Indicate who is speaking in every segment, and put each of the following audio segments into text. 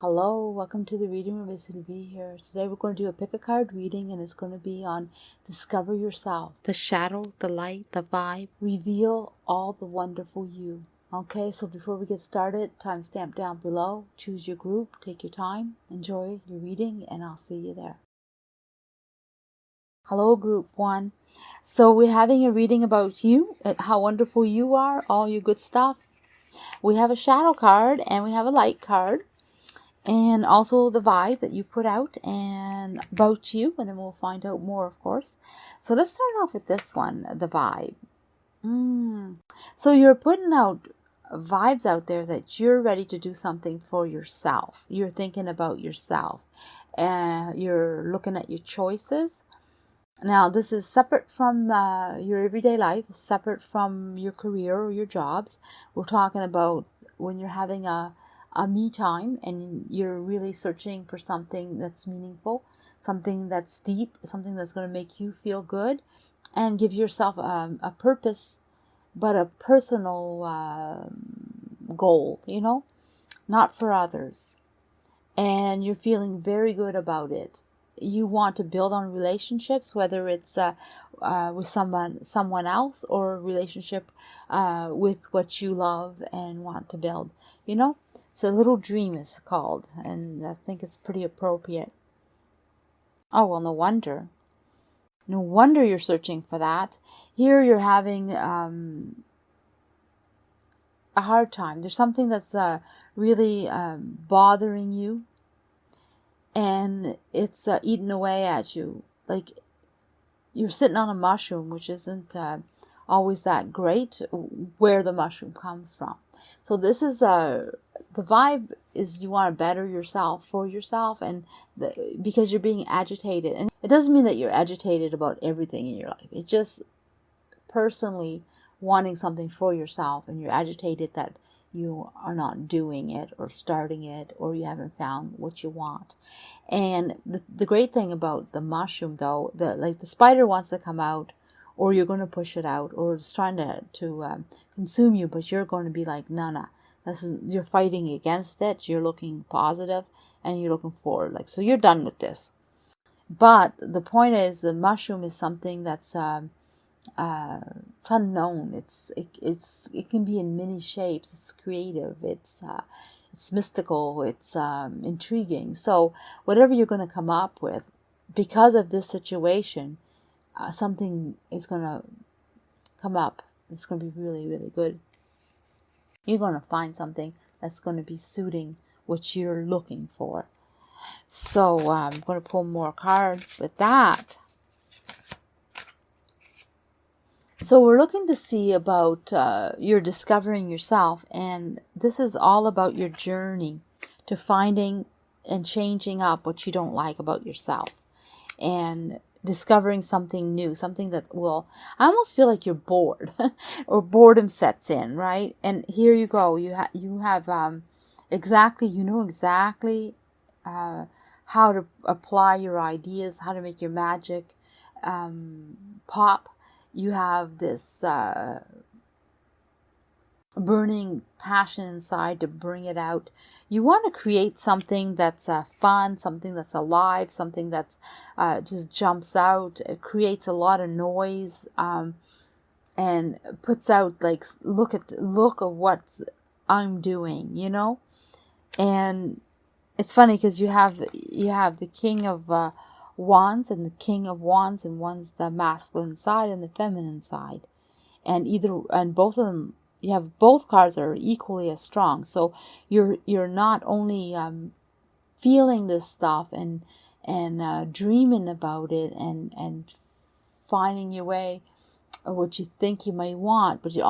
Speaker 1: Hello, welcome to the reading room. It's going to be here. Today we're going to do a pick a card reading, and it's going to be on discover yourself, the shadow, the light, the vibe, reveal all the wonderful you. Okay, so before we get started, timestamp down below, choose your group, take your time, enjoy your reading, and I'll see you there. Hello, group 1. So we're having a reading about you, how wonderful you are, all your good stuff. We have a shadow card and we have a light card. And also the vibe that you put out and about you, and then we'll find out more, of course. So let's start off with this one, the vibe. So you're putting out vibes out there that you're ready to do something for yourself. You're thinking about yourself. You're looking at your choices. Now, this is separate from your everyday life, separate from your career or your jobs. We're talking about when you're having a me time and you're really searching for something that's meaningful, something that's deep, something that's going to make you feel good and give yourself a purpose, but a personal goal, not for others. And you're feeling very good about it. You want to build on relationships, whether it's with someone else, or a relationship with what you love and want to build. It's a little dream, is called, and I think it's pretty appropriate. Oh, well, no wonder. No wonder you're searching for that. Here you're having a hard time. There's something that's really bothering you, and it's eating away at you. Like you're sitting on a mushroom, which isn't always that great where the mushroom comes from. So this is the vibe is you want to better yourself for yourself, and because you're being agitated. And it doesn't mean that you're agitated about everything in your life. It's just personally wanting something for yourself, and you're agitated that you are not doing it or starting it, or you haven't found what you want. And the great thing about the mushroom, though, the spider wants to come out, or you're going to push it out, or it's trying to consume you, but you're going to be like, no, you're fighting against it. You're looking positive and you're looking forward, so you're done with this. But the point is, the mushroom is something that's it's unknown. It can be in many shapes. It's creative. It's mystical. It's intriguing. So whatever you're going to come up with, because of this situation, something is going to come up. It's going to be really, really good. You're going to find something that's going to be suiting what you're looking for. So I'm going to pull more cards with that. So we're looking to see about you're discovering yourself, and this is all about your journey to finding and changing up what you don't like about yourself, and discovering something new, something that I almost feel like you're bored or boredom sets in, right? And here you go. You have exactly how to apply your ideas, how to make your magic pop. You have this burning passion inside to bring it out. You want to create something that's fun, something that's alive, something that's just jumps out. It creates a lot of noise and puts out look at what I'm doing, And it's funny because you have the King of Wands and the King of Wands, and one's the masculine side and the feminine side, and both of them, you have both cards that are equally as strong. So you're not only feeling this stuff and dreaming about it and finding your way of what you think you may want, but you're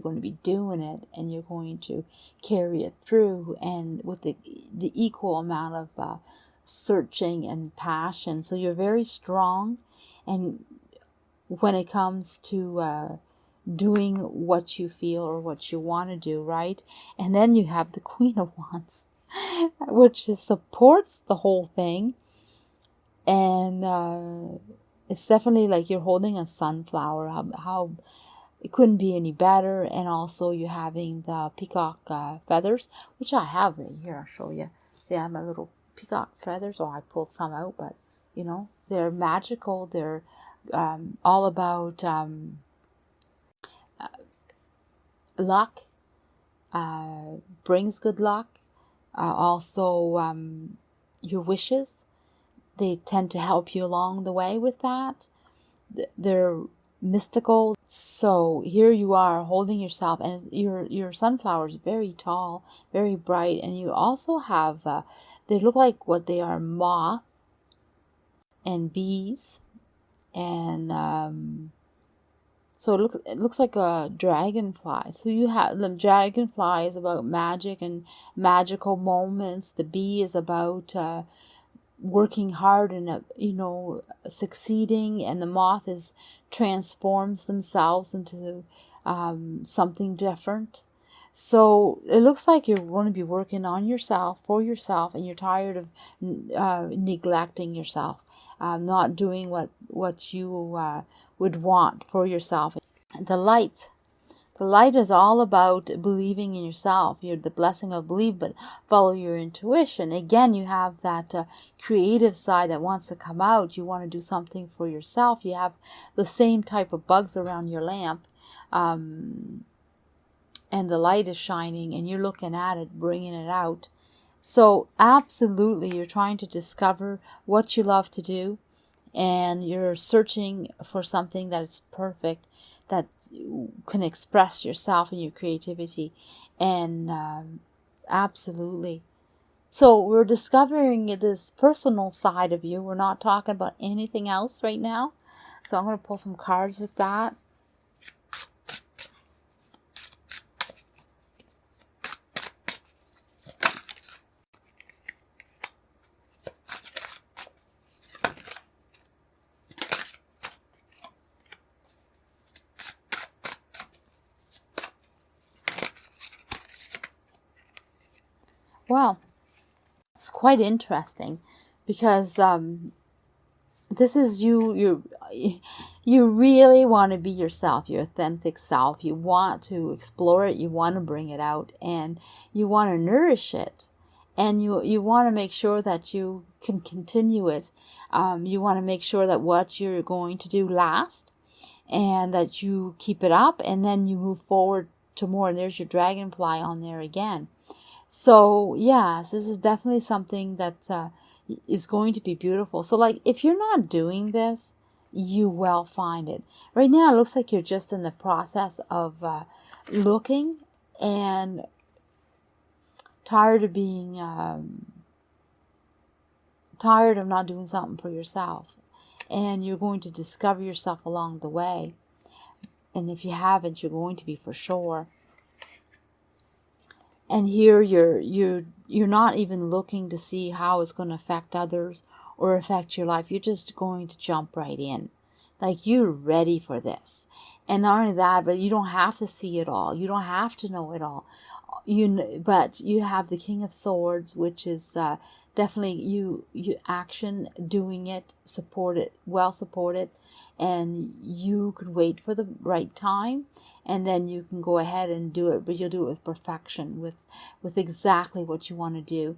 Speaker 1: going to be doing it, and you're going to carry it through, and with the equal amount of searching and passion. So you're very strong, and when it comes to doing what you feel or what you want to do, right? And then you have the Queen of Wands, which supports the whole thing, and it's definitely like you're holding a sunflower. How it couldn't be any better. And also you're having the peacock feathers, which I have right here. I'll show you. See, I have my little peacock feathers, or I pulled some out, but you know, they're magical. They're all about luck, brings good luck. Also, your wishes, they tend to help you along the way with that. They're mystical. So here you are holding yourself, and your sunflower is very tall, very bright, and you also have they look like what they are, moth and bees, and so it looks like a dragonfly. So you have the dragonfly is about magic and magical moments. The bee is about working hard and succeeding, and the moth is transforms themselves into something different. So it looks like you're going to be working on yourself, for yourself, and you're tired of neglecting yourself, not doing what you would want for yourself. The light is all about believing in yourself. You're the blessing of belief, but follow your intuition. Again, you have that creative side that wants to come out. You want to do something for yourself. You have the same type of bugs around your lamp, and the light is shining, and you're looking at it, bringing it out. So absolutely, you're trying to discover what you love to do, and you're searching for something that is perfect, that you can express yourself and your creativity. And absolutely. So we're discovering this personal side of you. We're not talking about anything else right now. So I'm going to pull some cards with that. Well, it's quite interesting because this is you. You really want to be yourself, your authentic self. You want to explore it. You want to bring it out, and you want to nourish it, and you want to make sure that you can continue it. You want to make sure that what you're going to do lasts, and that you keep it up, and then you move forward to more. And there's your dragonfly on there again. So yes, this is definitely something that is going to be beautiful. So like, if you're not doing this, you will find it. Right now, it looks like you're just in the process of looking, and tired of being tired of not doing something for yourself. And you're going to discover yourself along the way. And if you haven't, you're going to be for sure. And here you're not even looking to see how it's going to affect others or affect your life. You're just going to jump right in. Like, you're ready for this. And not only that, but you don't have to see it all. You don't have to know it all. But you have the King of Swords, which is definitely you action, doing it, support it, well supported, and you could wait for the right time, and then you can go ahead and do it, but you'll do it with perfection, with exactly what you want to do,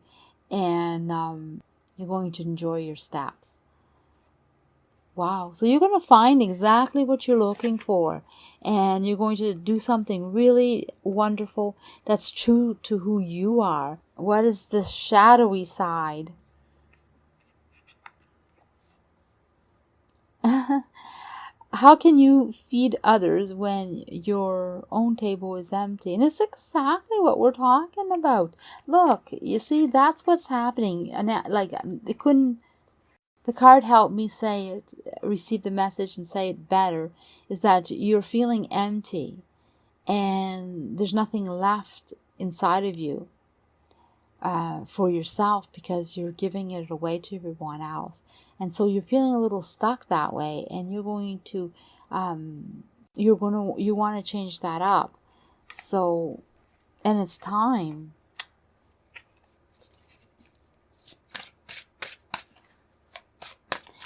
Speaker 1: and you're going to enjoy your steps. Wow. So you're going to find exactly what you're looking for, and you're going to do something really wonderful that's true to who you are. What is the shadowy side? How can you feed others when your own table is empty? And it's exactly what we're talking about. Look, you see, that's what's happening. And the card helped me say it, receive the message and say it better, is that you're feeling empty and there's nothing left inside of you for yourself, because you're giving it away to everyone else. And so you're feeling a little stuck that way, and you want to change that up. So, and it's time.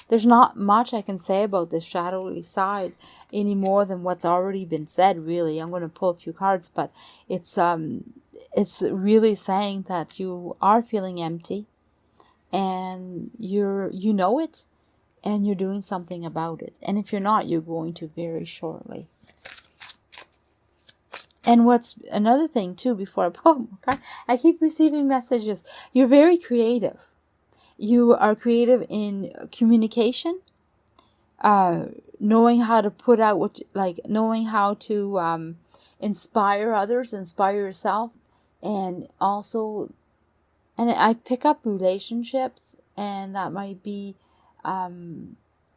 Speaker 1: There's not much I can say about this shadowy side any more than what's already been said, really. I'm going to pull a few cards, but it's it's really saying that you are feeling empty, and you know it, and you're doing something about it. And if you're not, you're going to very shortly. And what's another thing too, before I pull more card, I keep receiving messages. You're very creative. You are creative in communication, knowing how to put out knowing how to inspire others, inspire yourself, and also, and I pick up relationships, and that might be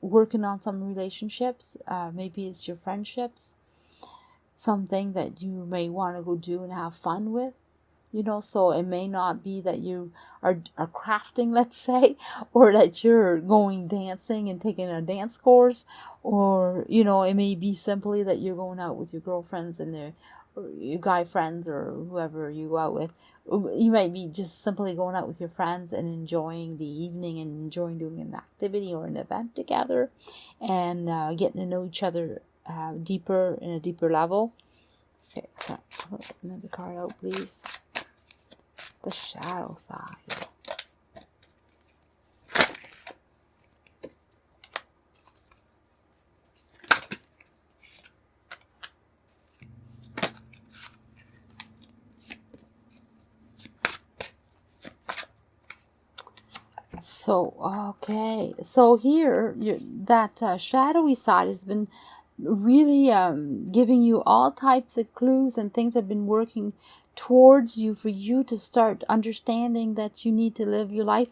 Speaker 1: working on some relationships. Maybe it's your friendships, something that you may want to go do and have fun with. So it may not be that you are crafting, let's say, or that you're going dancing and taking a dance course, or, it may be simply that you're going out with your girlfriends and or your guy friends, or whoever you go out with. You might be just simply going out with your friends and enjoying the evening and enjoying doing an activity or an event together, and getting to know each other deeper, in a deeper level. Okay, so put another card out, please. The shadow side. So, okay. So here, that shadowy side has been really giving you all types of clues, and things have been working towards you for you to start understanding that you need to live your life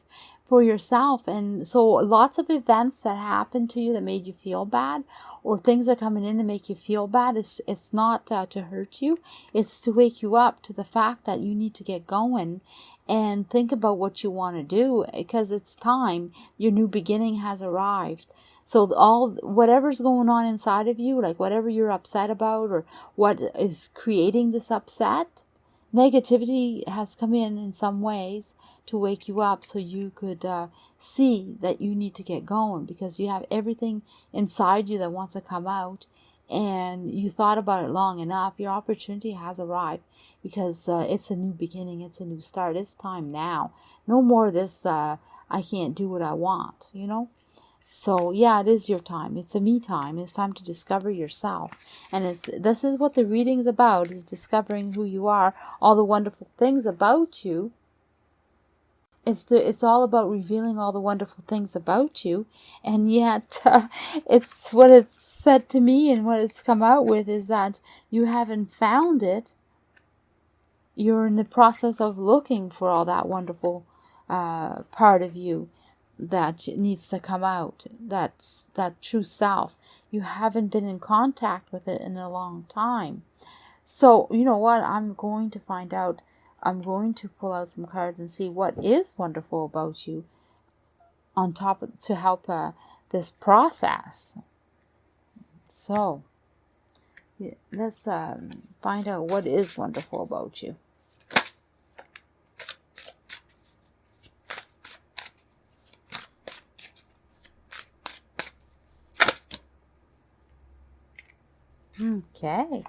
Speaker 1: for yourself. And so lots of events that happened to you that made you feel bad, or things that are coming in to make you feel bad, it's not to hurt you. It's to wake you up to the fact that you need to get going and think about what you want to do, because it's time. Your new beginning has arrived. So whatever's going on inside of you, like whatever you're upset about, or what is creating this upset, negativity has come in some ways to wake you up, so you could see that you need to get going, because you have everything inside you that wants to come out, and you thought about it long enough. Your opportunity has arrived, because it's a new beginning, it's a new start. It's time now. No more of this I can't do what I want, So yeah, it is your time. It's a me time. It's time to discover yourself. And this is what the reading's about, is discovering who you are, all the wonderful things about you. It's all about revealing all the wonderful things about you. And yet, it's what it's said to me, and what it's come out with is that you haven't found it. You're in the process of looking for all that wonderful part of you that needs to come out. That's that true self. You haven't been in contact with it in a long time. So, you know what? I'm going to find out. I'm going to pull out some cards and see what is wonderful about you on top of, to help this process. So, yeah, let's find out what is wonderful about you. Okay.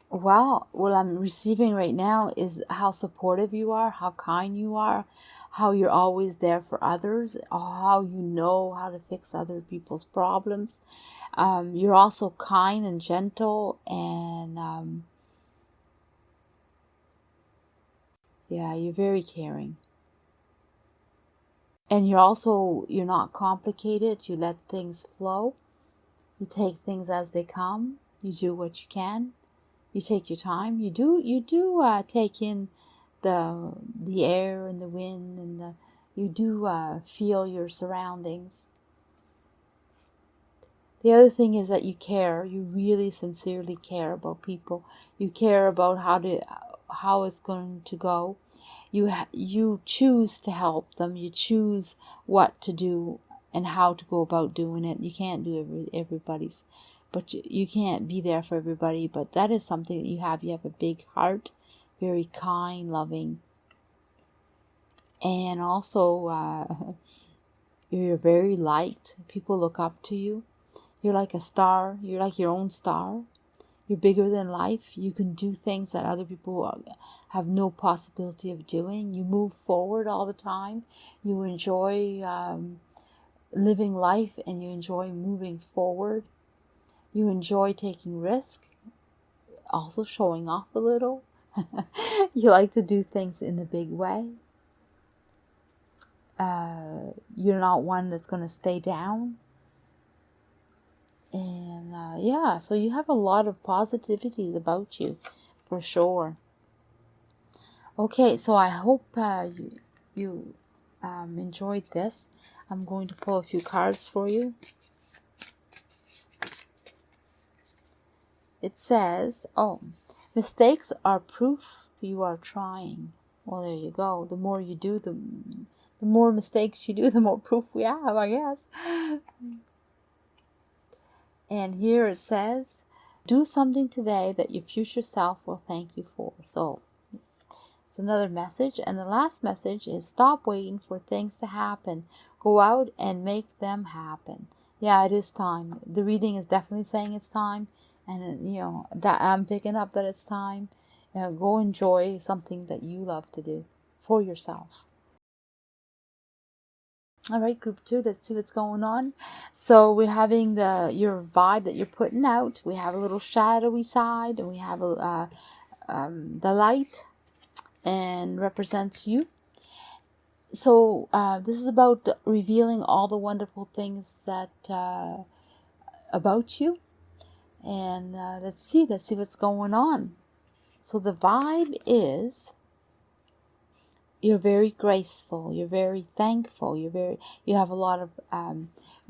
Speaker 1: Well, what I'm receiving right now is how supportive you are, how kind you are, how you're always there for others, how you know how to fix other people's problems. You're also kind and gentle, and yeah, you're very caring. And you're not complicated. You let things flow. You take things as they come. You do what you can. You take your time. You do take in the air and the wind, and you do feel your surroundings. The other thing is that you care. You really sincerely care about people. You care about how it's going to go. You choose to help them. You choose what to do and how to go about doing it. You can't do everybody's, but you can't be there for everybody. But that is something that you have. You have a big heart, very kind, loving, and also you're very liked. People look up to you. You're like a star. You're like your own star. You're bigger than life. You can do things that other people have no possibility of doing. You move forward all the time. You enjoy living life, and you enjoy moving forward. You enjoy taking risk, also showing off a little. You like to do things in a big way. You're not one that's going to stay down. And yeah, so you have a lot of positivities about you, for sure. Okay, so I hope you enjoyed this. I'm going to pull a few cards for you. It says, oh, mistakes are proof you are trying. Well, there you go. The more you do, the more mistakes you do, the more proof we have, I guess. And here it says, do something today that your future self will thank you for. So it's another message. And the last message is, stop waiting for things to happen. Go out and make them happen. Yeah, it is time. The reading is definitely saying it's time. And, you know, that I'm picking up that it's time. Go enjoy something that you love to do for yourself. All right, group 2, let's see what's going on. So we're having your vibe that you're putting out. We have a little shadowy side, and we have the light, and represents you. So this is about revealing all the wonderful things that about you. And let's see what's going on. So the vibe is, you're very graceful, you're very thankful, you have a lot of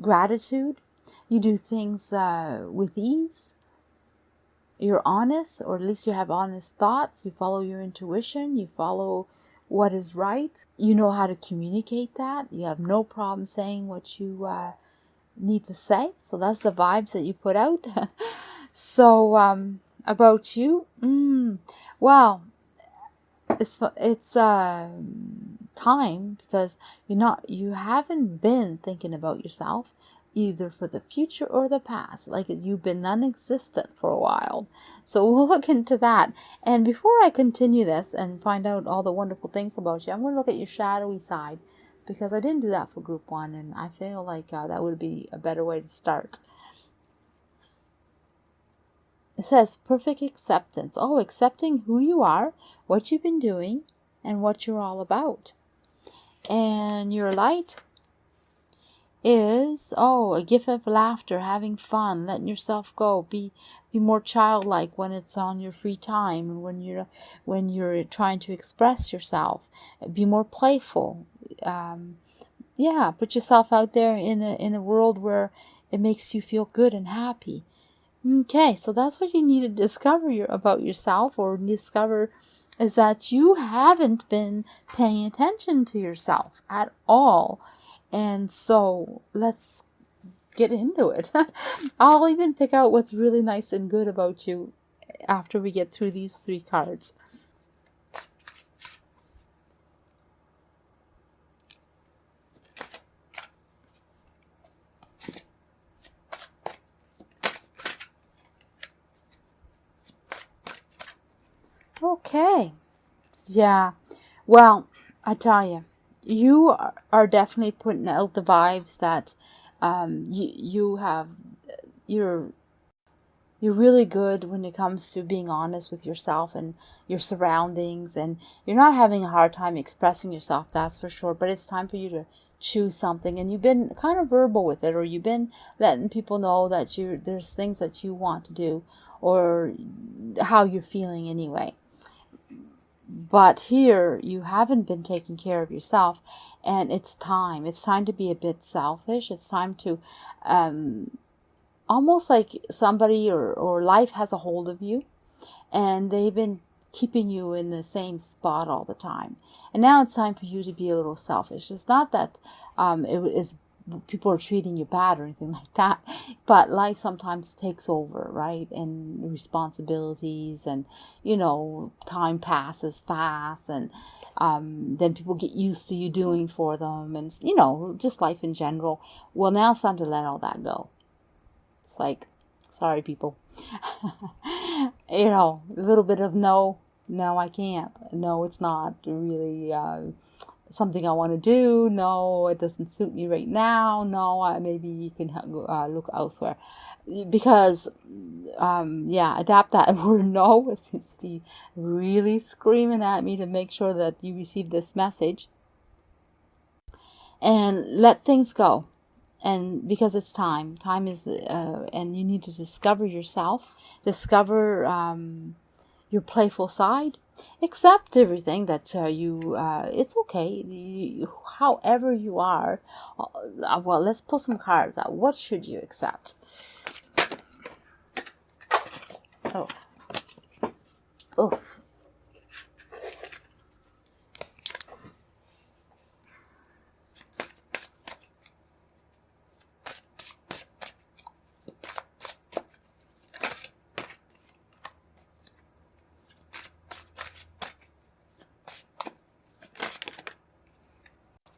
Speaker 1: gratitude. You do things with ease. You're honest, or at least you have honest thoughts. You follow your intuition. You follow what is right. You know how to communicate that. You have no problem saying what you need to say. So that's the vibes that you put out. So about you, well, it's time, because you haven't been thinking about yourself, either for the future or the past. Like, you've been non-existent for a while. So we'll look into that. And before I continue this and find out all the wonderful things about you, I'm going to look at your shadowy side, because I didn't do that for group 1, and I feel like that would be a better way to start. It says perfect acceptance. Oh, accepting who you are, what you've been doing, and what you're all about. And your light is, a gift of laughter, having fun, letting yourself go. Be more childlike when it's on your free time, and when you're trying to express yourself. Be more playful. Put yourself out there in a world where it makes you feel good and happy. Okay, so that's what you need to discover about yourself, or discover, is that you haven't been paying attention to yourself at all. And so let's get into it. I'll even pick out what's really nice and good about you after we get through these 3 cards. Okay. Yeah. Well, I tell you, you are definitely putting out the vibes that you're really good when it comes to being honest with yourself and your surroundings, and you're not having a hard time expressing yourself, that's for sure. But it's time for you to choose something, and you've been kind of verbal with it, or you've been letting people know that there's things that you want to do, or how you're feeling anyway. But here, you haven't been taking care of yourself, and it's time. It's time to be a bit selfish. It's time to, almost like somebody or life has a hold of you, and they've been keeping you in the same spot all the time. And now it's time for you to be a little selfish. It's not that people are treating you bad or anything like that, but life sometimes takes over, right? And responsibilities, and time passes fast, and then people get used to you doing for them, and just life in general. Well, now it's time to let all that go. It's like, sorry people. a little bit of no, I can't. No, it's not really something I want to do. No, it doesn't suit me right now. No, maybe you can look elsewhere. Because, adapt that word no. It seems to be really screaming at me to make sure that you receive this message. And let things go. And because it's time is, and you need to discover yourself, discover your playful side, accept everything that it's okay, however you are. Well, let's pull some cards out. What should you accept? Oh, oof.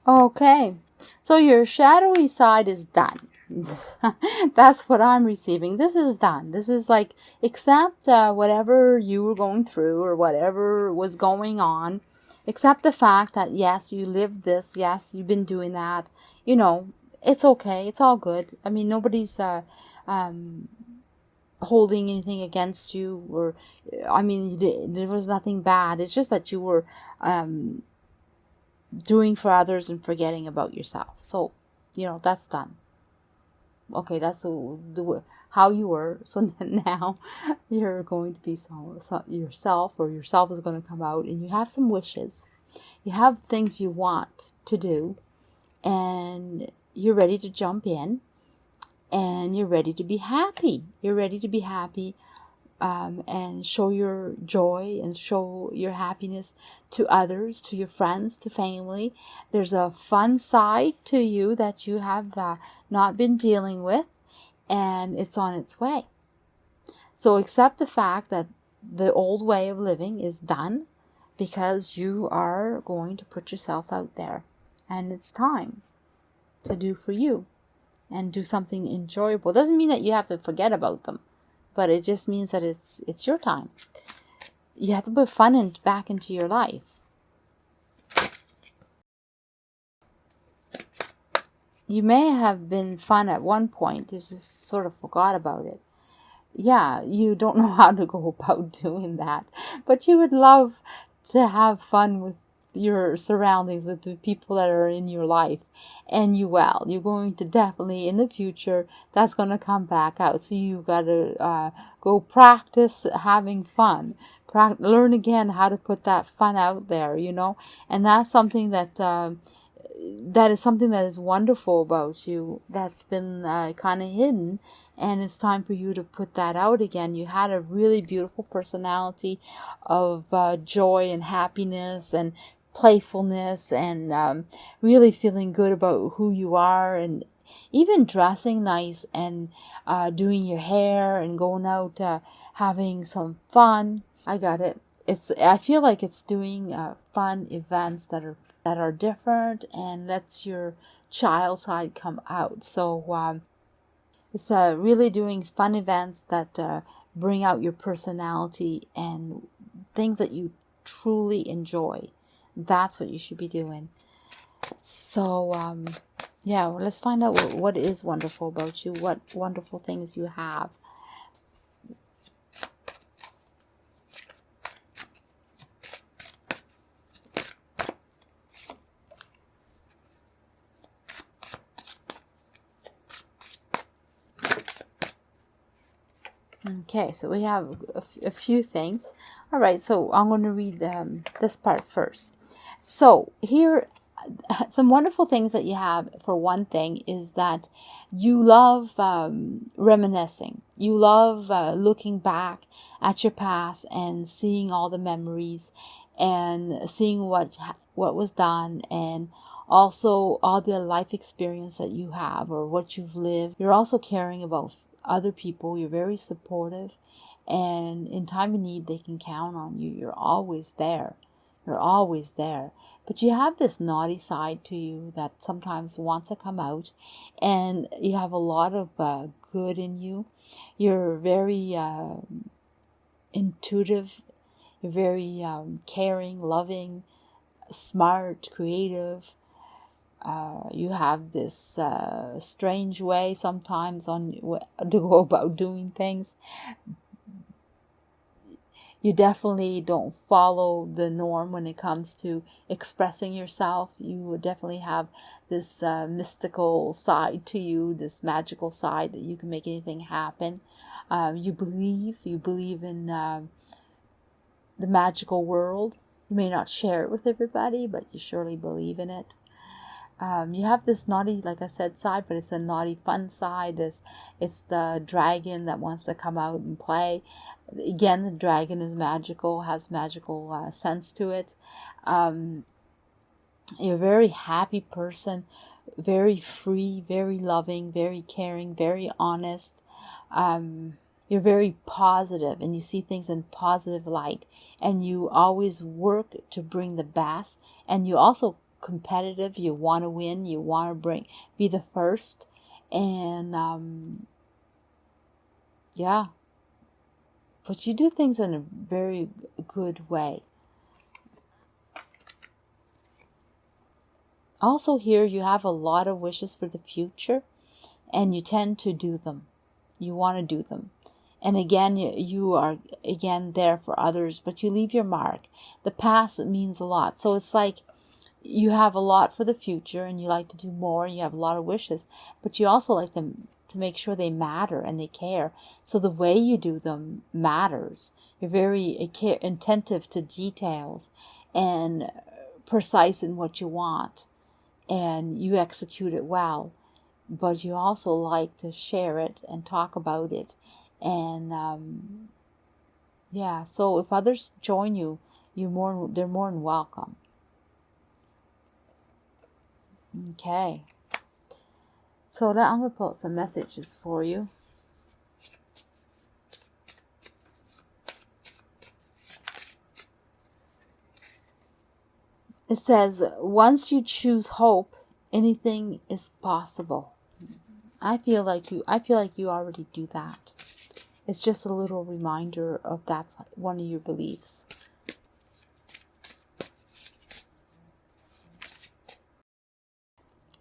Speaker 1: Okay, so your shadowy side is done. That's what I'm receiving. This is done. This is like, accept whatever you were going through or whatever was going on. Accept the fact that, yes, you lived this. Yes, you've been doing that. It's okay. It's all good. I mean, nobody's holding anything against you, or, I mean, there was nothing bad. It's just that you were doing for others and forgetting about yourself. So, that's done. Okay, that's how you were. So now you're going to be yourself, or yourself is going to come out, and you have some wishes. You have things you want to do, and you're ready to jump in, and you're ready to be happy. You're ready to be happy. And show your joy and show your happiness to others, to your friends, to family. There's a fun side to you that you have not been dealing with, and it's on its way. So accept the fact that the old way of living is done, because you are going to put yourself out there, and it's time to do for you and do something enjoyable. It doesn't mean that you have to forget about them, but it just means that it's your time. You have to put fun back into your life. You may have been fun at one point, you just sort of forgot about it. Yeah, you don't know how to go about doing that, but you would love to have fun with your surroundings, with the people that are in your life, and you're going to definitely, in the future, that's going to come back out. So you got to go practice having fun, learn again how to put that fun out there, and that's something that is something that is wonderful about you, that's been kind of hidden, and it's time for you to put that out again. You had a really beautiful personality of joy and happiness and playfulness, and really feeling good about who you are, and even dressing nice, and doing your hair and going out having some fun. I got it. I feel like it's doing fun events that are different and lets your child side come out. So it's really doing fun events that bring out your personality and things that you truly enjoy. That's what you should be doing. So let's find out what is wonderful about you, what wonderful things you have. Okay, so we have a few things. All right, so I'm going to read this part first. So here, some wonderful things that you have, for one thing, is that you love reminiscing. You love looking back at your past and seeing all the memories and seeing what was done, and also all the life experience that you have or what you've lived. You're also caring about other people. You're very supportive, and in time of need they can count on you. You're always there. But you have this naughty side to you that sometimes wants to come out, and you have a lot of good in you. You're very intuitive, you're very caring, loving, smart, creative. You have this strange way sometimes to go about doing things. You definitely don't follow the norm when it comes to expressing yourself. You would definitely have this mystical side to you, this magical side that you can make anything happen. You believe in the magical world. You may not share it with everybody, but you surely believe in it. You have this naughty, like I said, side, but it's a naughty, fun side. It's the dragon that wants to come out and play. Again, the dragon is magical, has magical sense to it. You're a very happy person, very free, very loving, very caring, very honest. You're very positive, and you see things in positive light, and you always work to bring the best, and you also competitive. You want to win, you want to be the first, and yeah, but you do things in a very good way. Also here, you have a lot of wishes for the future, and you tend to do them. You want to do them. And again, you are again there for others, but you leave your mark. The past means a lot. So it's like you have a lot for the future, and you like to do more, and you have a lot of wishes, but you also like them to make sure they matter and they care. So the way you do them matters. You're very attentive to details and precise in what you want, and you execute it well. But you also like to share it and talk about it. And yeah, so if others join you, they're more than welcome. Okay. So now I'm going to pull out some messages for you. It says, once you choose hope, anything is possible. I feel like you already do that. It's just a little reminder of that's one of your beliefs.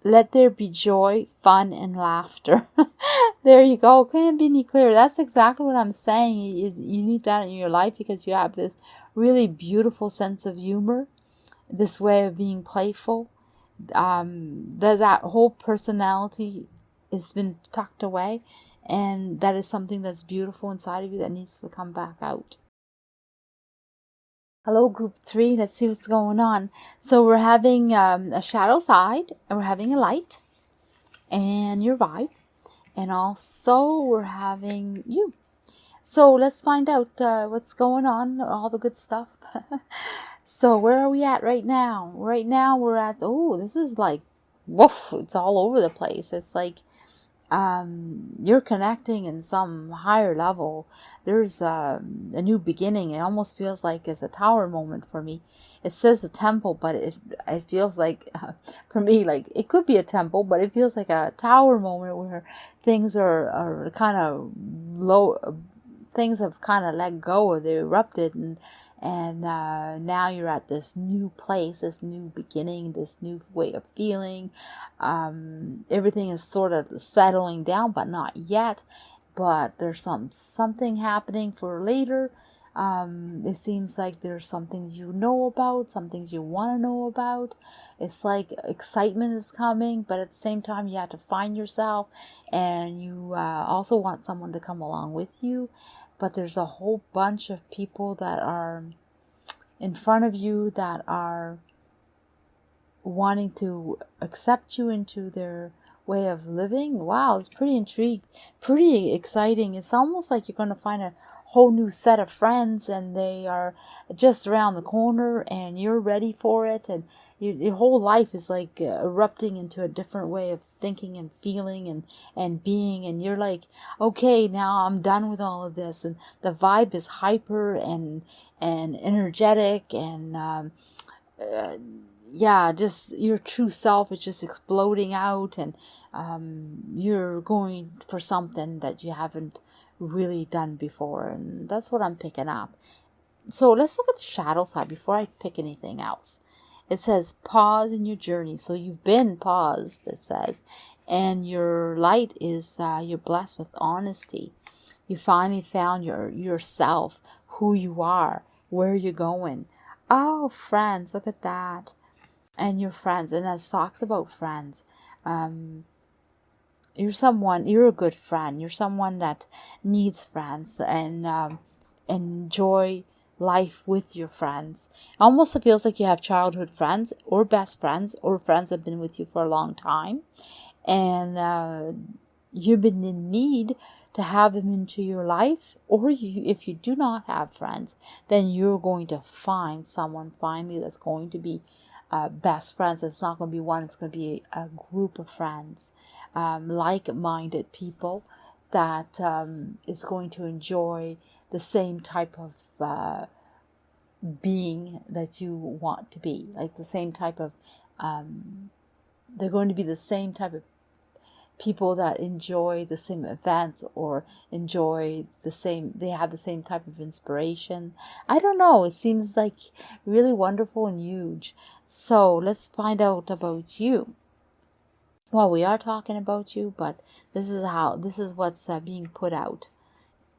Speaker 1: Let there be joy, fun, and laughter. There you go. Couldn't be any clearer. That's exactly what I'm saying. You need that in your life because you have this really beautiful sense of humor, this way of being playful. That whole personality has been tucked away, and that is something that's beautiful inside of you that needs to come back out. Hello, group 3. Let's see what's going on. So we're having a shadow side, and we're having a light, and your vibe, and also we're having you. So let's find out what's going on, all the good stuff. So where are we at right now? Right now we're at, this is like, woof, it's all over the place. It's like you're connecting in some higher level. There's a new beginning. It almost feels like it's a tower moment for me. It says a temple, but it feels like, for me, like it could be a temple, but it feels like a tower moment where things are kind of low. Things have kind of let go, or they erupted, and now you're at this new place, this new beginning, this new way of feeling. Everything is sort of settling down, but not yet. But there's something happening for later. It seems like there's some things you know about, some things you want to know about. It's like excitement is coming, but at the same time you have to find yourself, and you also want someone to come along with you. But there's a whole bunch of people that are in front of you that are wanting to accept you into their way of living. Wow, it's pretty intrigued, pretty exciting. It's almost like you're going to find a whole new set of friends, and they are just around the corner, and you're ready for it, and your whole life is like erupting into a different way of thinking and feeling and being, and you're like, okay, now I'm done with all of this, and the vibe is hyper and energetic, and yeah, just your true self is just exploding out, and you're going for something that you haven't really done before. And that's what I'm picking up. So let's look at the shadow side before I pick anything else. It says pause in your journey. So you've been paused, it says. And your light is, you're blessed with honesty. You finally found yourself, who you are, where you're going. Oh, friends, look at that. And your friends. And that talks about friends. You're a good friend. You're someone that needs friends and enjoy life with your friends. It almost feels like you have childhood friends or best friends or friends that have been with you for a long time. And you've been in need to have them into your life, or if you do not have friends, then you're going to find someone finally that's going to be best friends. It's not going to be one, it's going to be a group of friends, like-minded people that is going to enjoy the same type of being that you want to be, like the same type of they're going to be the same type of people that enjoy the same events or they have the same type of inspiration. I don't know, it seems like really wonderful and huge. So let's find out about you. Well, we are talking about you, but this is what's being put out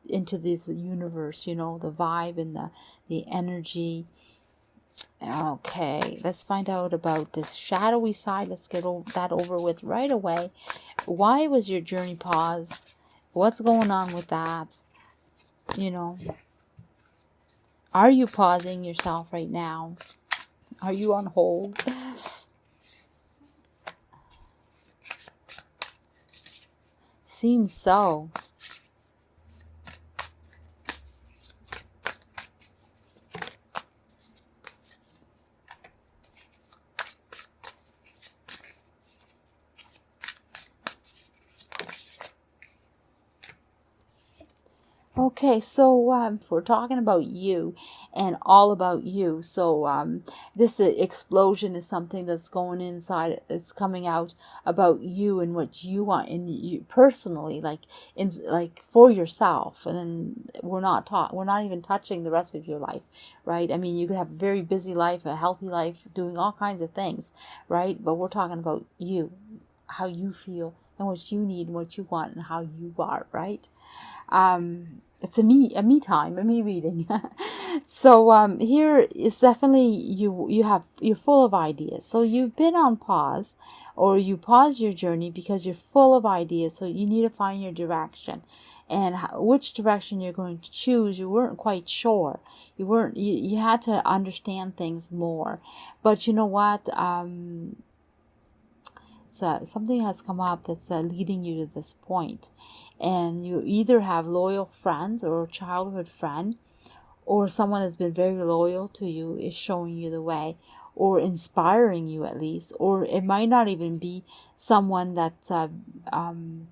Speaker 1: into this universe, the vibe and the energy. Okay, let's find out about this shadowy side. Let's get that over with right away. Why was your journey paused? What's going on with that? Are you pausing yourself right now? Are you on hold? Seems so. Okay, so we're talking about you and all about you. So this explosion is something that's going inside. It's coming out about you and what you want, and you personally, like for yourself. And then we're not even touching the rest of your life, right? I mean, you could have a very busy life, a healthy life, doing all kinds of things, right? But we're talking about you, how you feel, and what you need, and what you want, and how you are, right? It's a me reading. So here is definitely you're full of ideas. So you've been on pause, or you pause your journey because you're full of ideas. So you need to find your direction, and which direction you're going to choose. You weren't quite sure. You had to understand things more. But you know what? Something has come up that's leading you to this point, and you either have loyal friends or a childhood friend, or someone that's been very loyal to you is showing you the way, or inspiring you at least, or it might not even be someone that's been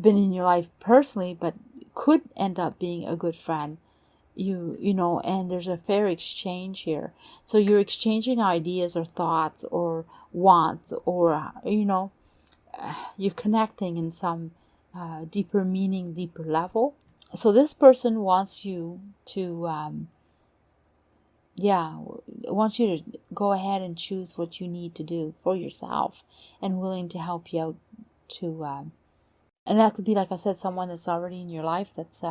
Speaker 1: in your life personally, but could end up being a good friend. And there's a fair exchange here. So you're exchanging ideas or thoughts or wants, or you're connecting in some deeper meaning, deeper level. So this person wants you to wants you to go ahead and choose what you need to do for yourself, and willing to help you out to and that could be, like I said, someone that's already in your life that's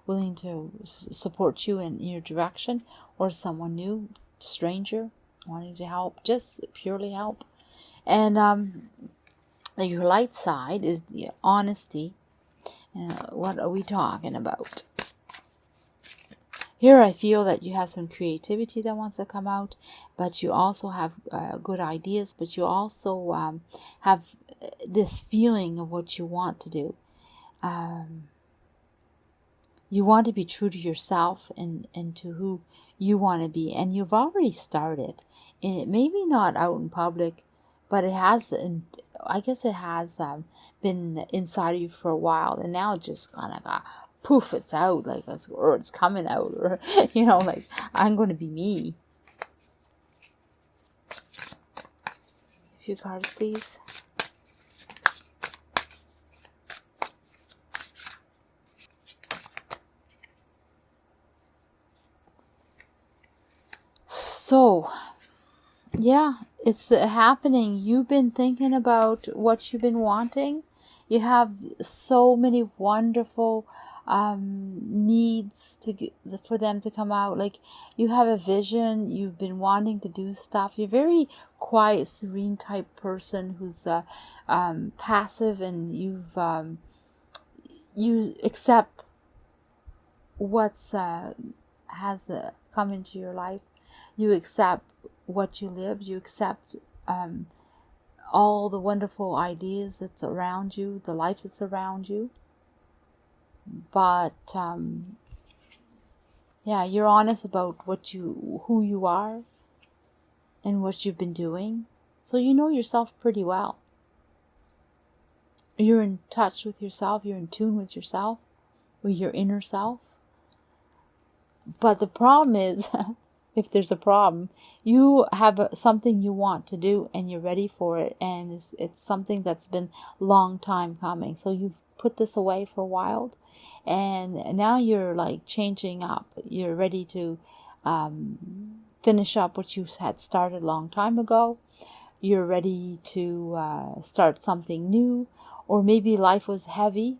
Speaker 1: willing to support you in your direction, or someone new, stranger, wanting to help, just purely help. And your light side is the honesty. What are we talking about? Here I feel that you have some creativity that wants to come out, but you also have good ideas, but you also have this feeling of what you want to do. You want to be true to yourself and to who you want to be, and you've already started. And it maybe not out in public, but it has, I guess it has been inside of you for a while, and now it just kind of got poof, it's out, or it's coming out, or like, I'm going to be me. A few cards, please. Yeah, it's happening. You've been thinking about what you've been wanting. You have so many wonderful needs for them to come out. Like, you have a vision. You've been wanting to do stuff. You're a very quiet, serene type person who's passive, and you accept what's has come into your life. You accept what you live. You accept um, all the wonderful ideas that's around you, the life that's around you. But yeah, you're honest about who you are, and what you've been doing. So you know yourself pretty well. You're in touch with yourself. You're in tune with yourself, with your inner self. But the problem is, if there's a problem, you have something you want to do and you're ready for it, and it's something that's been long time coming. So you've put this away for a while, and now you're like changing up. You're ready to finish up what you had started a long time ago. You're ready to start something new, or maybe life was heavy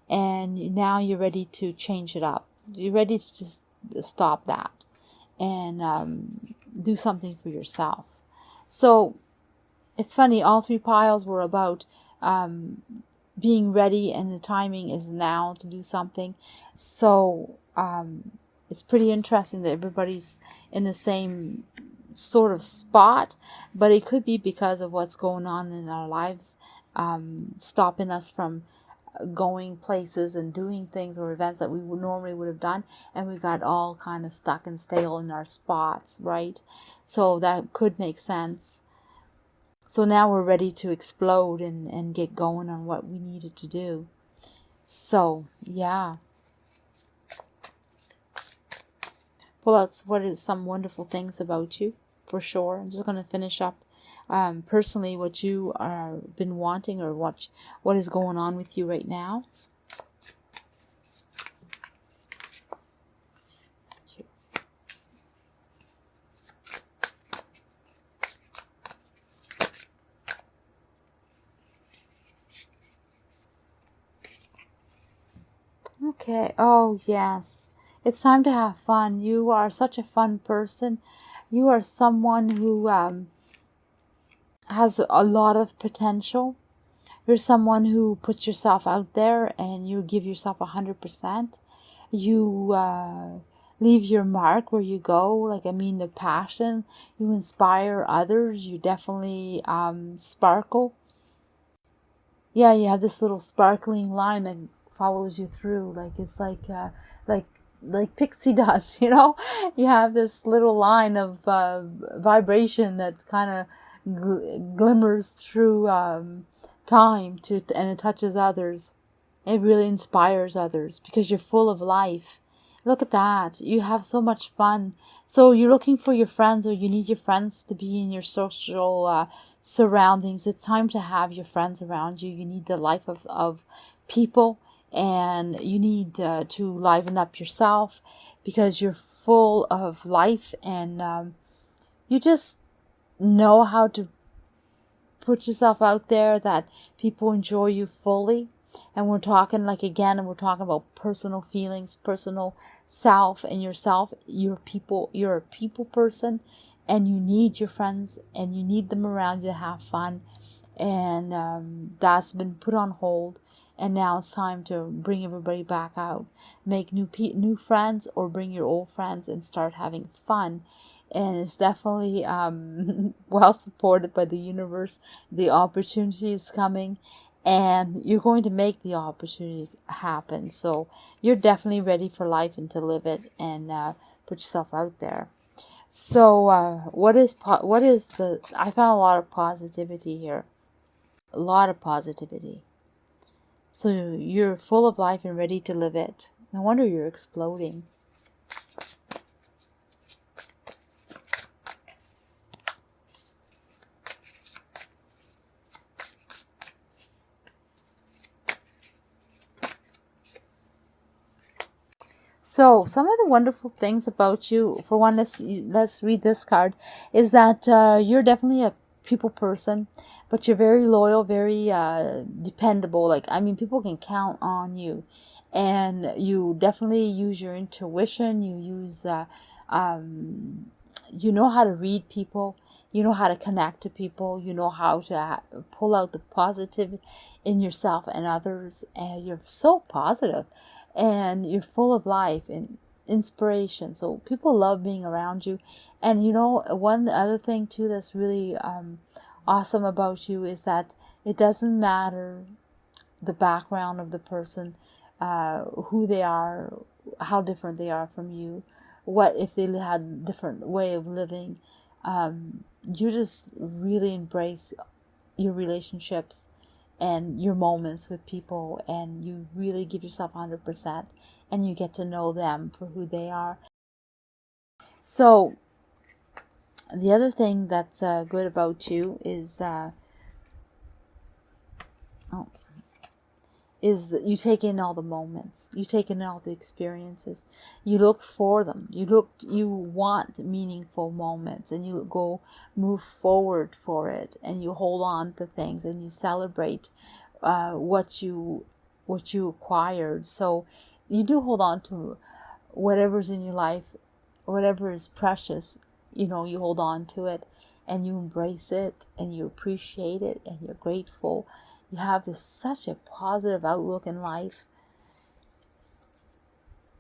Speaker 1: and now you're ready to change it up. You're ready to just stop that and do something for yourself. So it's funny, all three piles were about being ready, and the timing is now to do something. So it's pretty interesting that everybody's in the same sort of spot, but it could be because of what's going on in our lives, stopping us from going places and doing things or events that we normally would have done, and we got all kind of stuck and stale in our spots, right? So that could make sense. So now we're ready to explode and get going on what we needed to do. So yeah, well, that's what is some wonderful things about you, for sure. I'm just going to finish up personally what you are been wanting, or what is going on with you right now. Okay. Oh, yes. It's time to have fun. You are such a fun person. You are someone who has a lot of potential. You're someone who puts yourself out there and you give yourself 100%. You leave your mark where you go. Like, I mean, the passion. You inspire others. You definitely sparkle. Yeah, you have this little sparkling line that follows you through. Like, it's like like pixie dust, you know. You have this little line of vibration that kind of glimmers through time and it touches others. It really inspires others because you're full of life. Look at that. You have so much fun. So you're looking for your friends, or you need your friends to be in your social surroundings. It's time to have your friends around you. You need the life of people, and you need to liven up yourself because you're full of life, and you just know how to put yourself out there that people enjoy you fully. And we're talking, like, again, and we're talking about personal feelings, personal self, and yourself. You're a people person, and you need your friends and you need them around you to have fun. And that's been put on hold, and now it's time to bring everybody back out, make new friends, or bring your old friends and start having fun. And it's definitely well supported by the universe. The opportunity is coming, and you're going to make the opportunity happen. So you're definitely ready for life and to live it, and put yourself out there. So what is the? I found a lot of positivity here. A lot of positivity. So you're full of life and ready to live it. No wonder you're exploding. So, some of the wonderful things about you, for one, let's read this card, is that you're definitely a people person, but you're very loyal, very dependable. Like, I mean, people can count on you, and you definitely use your intuition. You use, you know how to read people. You know how to connect to people. You know how to pull out the positive in yourself and others, and you're so positive and you're full of life and inspiration. So people love being around you. And you know, one other thing too that's really awesome about you is that it doesn't matter the background of the person, who they are, how different they are from you, what if they had a different way of living. You just really embrace your relationships and your moments with people, and you really give yourself 100%, and you get to know them for who they are. So the other thing that's good about you is is you take in all the moments, you take in all the experiences, you look for them, you want meaningful moments, and you go move forward for it, and you hold on to things, and you celebrate what you acquired. So you do hold on to whatever's in your life, whatever is precious, you know, you hold on to it, and you embrace it, and you appreciate it, and you're grateful. You have this such a positive outlook in life.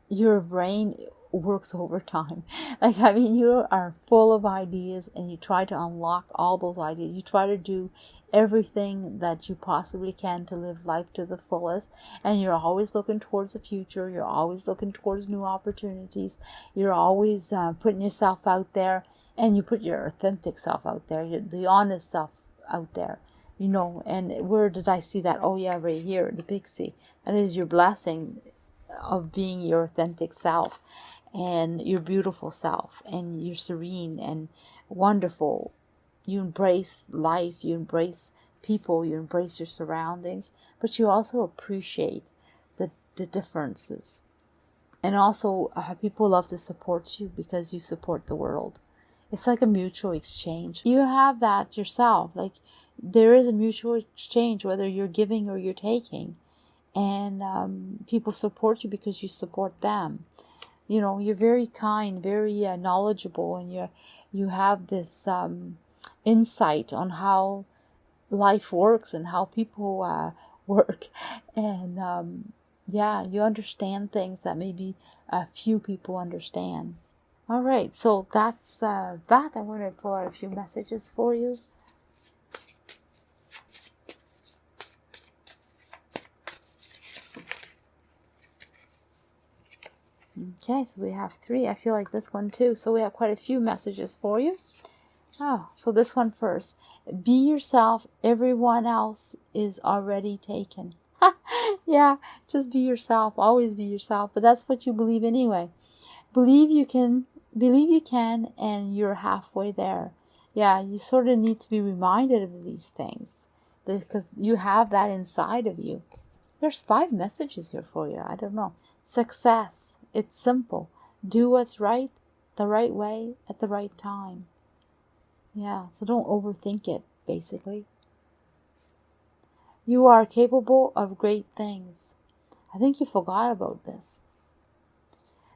Speaker 1: Your brain works overtime. Like, I mean, you are full of ideas, and you try to unlock all those ideas. You try to do everything that you possibly can to live life to the fullest, and you're always looking towards the future. You're always looking towards new opportunities. You're always putting yourself out there, and you put your authentic self out there, the honest self out there. You know, and where did I see that? Oh yeah, right here, the pixie. That is your blessing of being your authentic self, and your beautiful self, and you're serene and wonderful. You embrace life, you embrace people, you embrace your surroundings, but you also appreciate the differences. And also, people love to support you because you support the world. It's like a mutual exchange. You have that yourself. Like, there is a mutual exchange, whether you're giving or you're taking. And people support you because you support them. You know, you're very kind, very knowledgeable, and you have this insight on how life works and how people work. And yeah, you understand things that maybe a few people understand. All right, so that's that. I'm going to pull out a few messages for you. Okay, so we have 3. I feel like this one too. So we have quite a few messages for you. Oh, so this one first. Be yourself. Everyone else is already taken. Yeah, just be yourself. Always be yourself. But that's what you believe anyway. Believe you can, and you're halfway there. Yeah, you sort of need to be reminded of these things because you have that inside of you. There's 5 messages here for you. I don't know. Success. It's simple. Do what's right, the right way, at the right time. Yeah, so don't overthink it, basically. You are capable of great things. I think you forgot about this.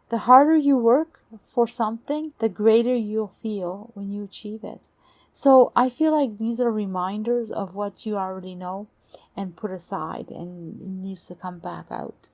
Speaker 1: The harder you work for something, the greater you'll feel when you achieve it. So I feel like these are reminders of what you already know and put aside and needs to come back out.